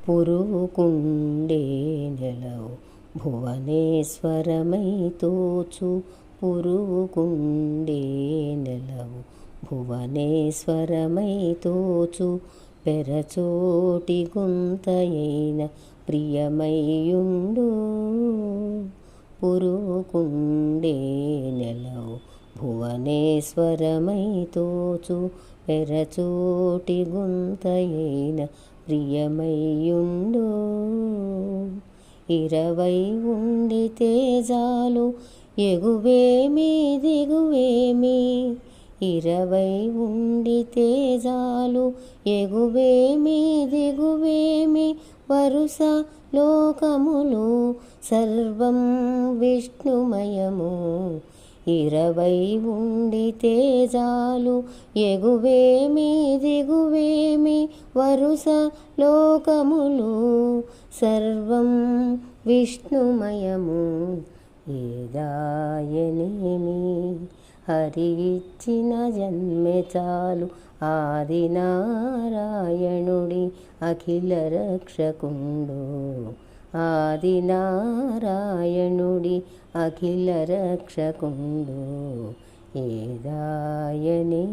పురుకుండే నెలవు భువనేశ్వరమై తోచు పురుకుండే నెలవు భువనేశ్వరమై తోచు పెరచోటి గుంతయైన ప్రియమయ్యుండు పురుకుండే నెలవు భువనేశ్వరమై తోచు పెరచోటి గుంతయైన ప్రియమయ్యుండు 20 ఉండితే చాలు ఎగువేమి దిగువేమి 20 ఉండితే చాలు ఎగువేమి దిగువేమి వరుస లోకములు సర్వం విష్ణుమయము 20 ఉండితే చాలు ఎగువేమి దిగువేమి వరుస లోకములు సర్వం విష్ణుమయము ఏదాయనేమి హరి ఇచ్చిన జన్మె చాలు ఆదినారాయణుడి అఖిల రక్షకుండు ఆదినారాయణుడి అఖిల రక్షకుండు ఏదాయనేమి.